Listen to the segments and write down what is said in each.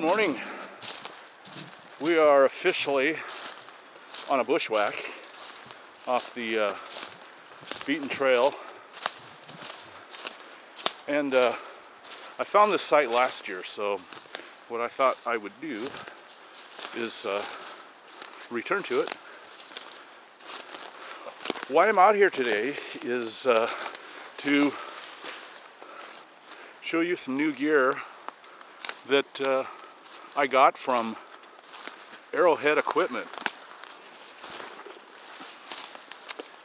morning. We are officially on a bushwhack off the beaten trail, and I found this site last year, so what I thought I would do is return to it. Why I'm out here today is to show you some new gear that I got from Arrowhead Equipment.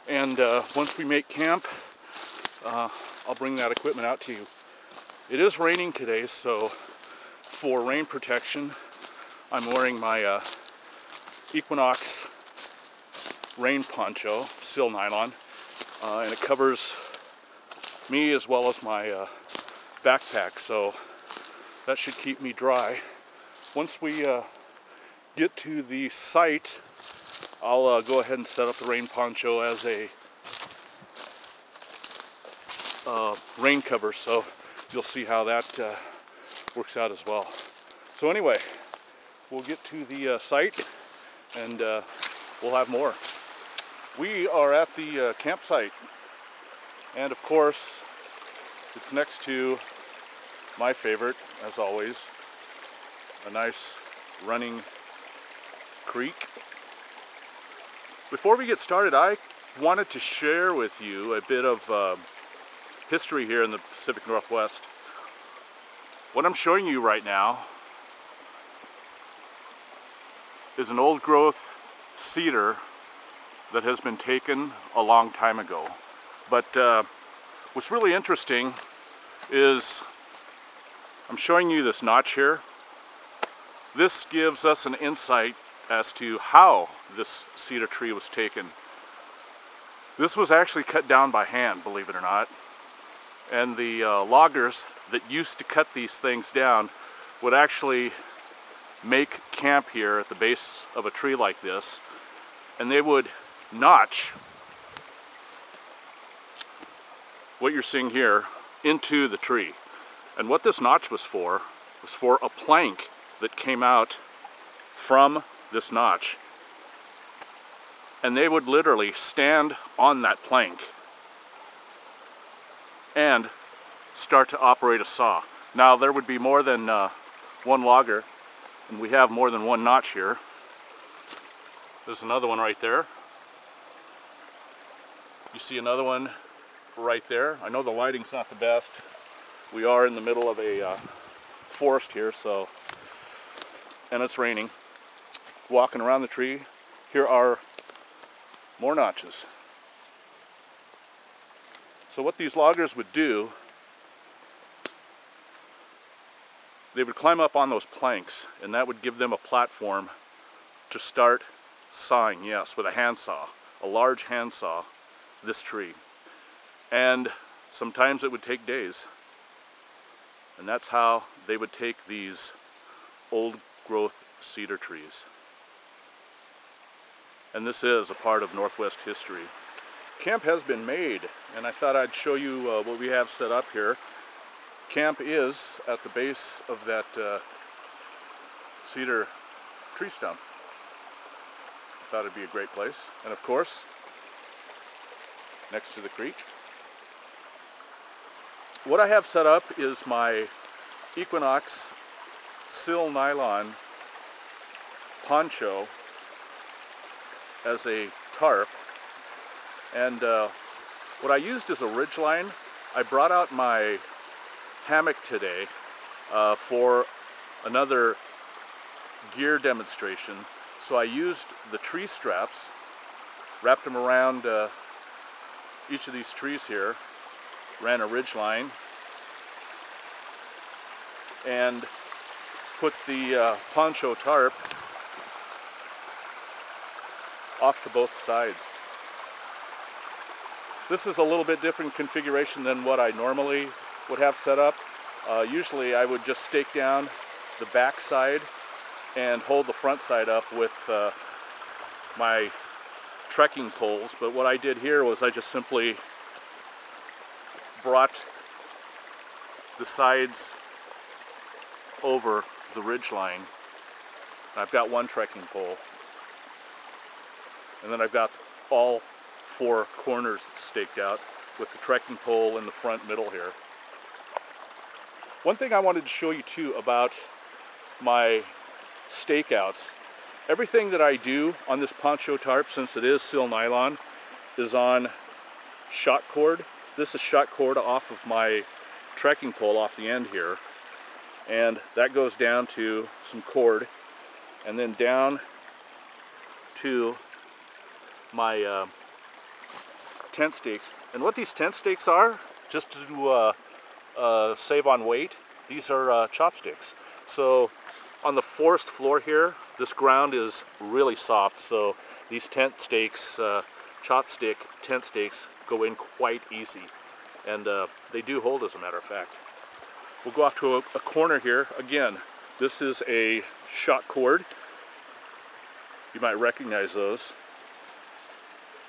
And once we make camp, I'll bring that equipment out to you. It is raining today, so for rain protection, I'm wearing my Equinox rain poncho, sil nylon, and it covers me as well as my backpack, so that should keep me dry. Once we get to the site, I'll go ahead and set up the rain poncho as a rain cover, so you'll see how that works out as well. So anyway, we'll get to the site and we'll have more. We are at the campsite, and of course it's next to my favorite, as always, a nice running creek. Before we get started, I wanted to share with you a bit of history here in the Pacific Northwest. What I'm showing you right now is an old growth cedar that has been taken a long time ago. But what's really interesting is I'm showing you this notch here. This gives us an insight as to how this cedar tree was taken. This was actually cut down by hand, believe it or not. And the loggers that used to cut these things down would actually make camp here at the base of a tree like this, and they would notch what you're seeing here into the tree. And what this notch was for a plank that came out from this notch. And they would literally stand on that plank and start to operate a saw. Now there would be more than one logger, and we have more than one notch here. There's another one right there. You see another one right there. I know the lighting's not the best. We are in the middle of a forest here, so, and it's raining. Walking around the tree, here are more notches. So what these loggers would do, they would climb up on those planks, and that would give them a platform to start sawing, yes, with a handsaw, a large handsaw, this tree. And sometimes it would take days. And that's how they would take these old growth cedar trees. And this is a part of Northwest history. Camp has been made, and I thought I'd show you what we have set up here. Camp is at the base of that cedar tree stump. I thought it'd be a great place. And of course, next to the creek. What I have set up is my Equinox sil nylon poncho as a tarp, and what I used is a ridgeline. I brought out my hammock today for another gear demonstration, so I used the tree straps, wrapped them around each of these trees here, ran a ridge line, and put the poncho tarp off to both sides. This is a little bit different configuration than what I normally would have set up. Usually I would just stake down the back side and hold the front side up with my trekking poles, but what I did here was I just simply brought the sides over the ridge line. I've got one trekking pole. And then I've got all 4 corners staked out with the trekking pole in the front middle here. One thing I wanted to show you too about my stakeouts. Everything that I do on this poncho tarp, since it is sil nylon, is on shot cord. This is shot cord off of my trekking pole off the end here. And that goes down to some cord and then down to my tent stakes. And what these tent stakes are, just to save on weight, these are chopsticks. So on the forest floor here, this ground is really soft, so these tent stakes, chopstick tent stakes, go in quite easy. And they do hold, as a matter of fact. We'll go off to a corner here. Again, this is a shot cord. You might recognize those.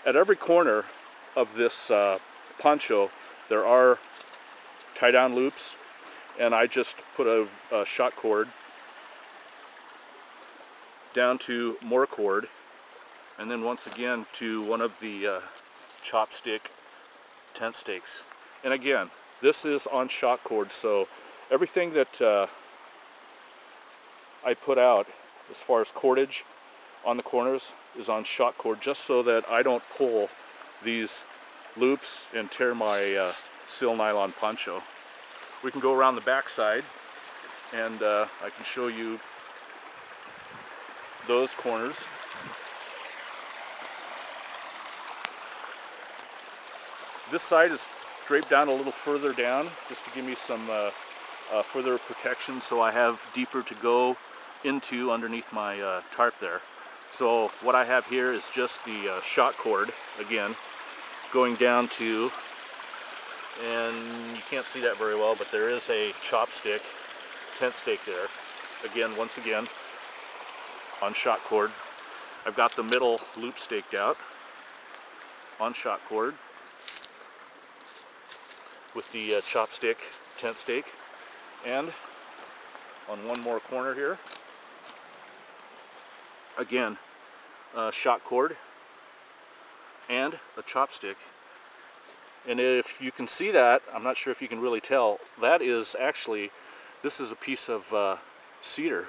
At every corner of this poncho, there are tie-down loops, and I just put a shot cord down to more cord, and then once again to one of the chopstick tent stakes. And again, this is on shot cord, so everything that I put out as far as cordage on the corners is on shot cord, just so that I don't pull these loops and tear my sil nylon poncho. We can go around the back side, and I can show you those corners. This side is draped down a little further down, just to give me some further protection, so I have deeper to go into underneath my tarp there. So what I have here is just the shot cord, again, going down to, and you can't see that very well, but there is a chopstick tent stake there. Again, once again, on shot cord. I've got the middle loop staked out on shot cord with the chopstick tent stake, and on one more corner here, again, shot cord and a chopstick. And if you can see that, I'm not sure if you can really tell, that is actually, this is a piece of cedar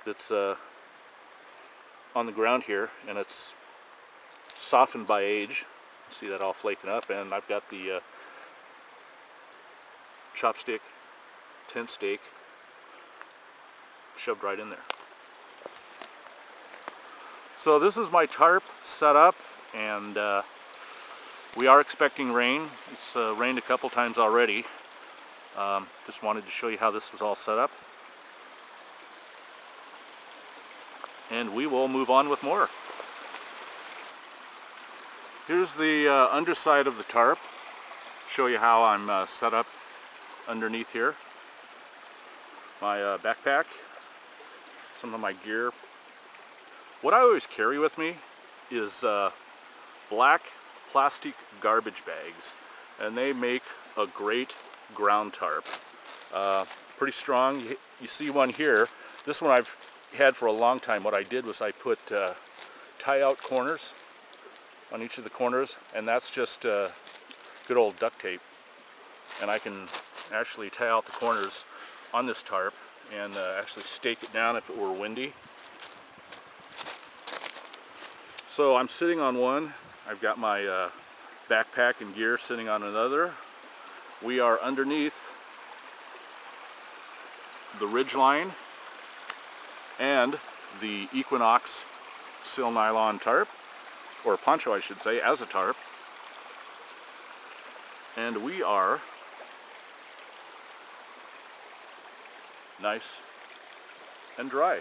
that's on the ground here, and it's softened by age. See that all flaking up, and I've got the chopstick tent stake shoved right in there. So this is my tarp set up, and we are expecting rain. It's rained a couple times already. Just wanted to show you how this was all set up. And we will move on with more. Here's the underside of the tarp. Show you how I'm set up underneath here. My backpack, some of my gear. What I always carry with me is black plastic garbage bags, and they make a great ground tarp. Pretty strong. You see one here. This one I've had for a long time. What I did was I put tie-out corners on each of the corners, and that's just good old duct tape. And I can actually tie out the corners on this tarp and actually stake it down if it were windy. So I'm sitting on one. I've got my backpack and gear sitting on another. We are underneath the ridge line and the Equinox sil nylon tarp, or poncho I should say, as a tarp. And we are nice and dry.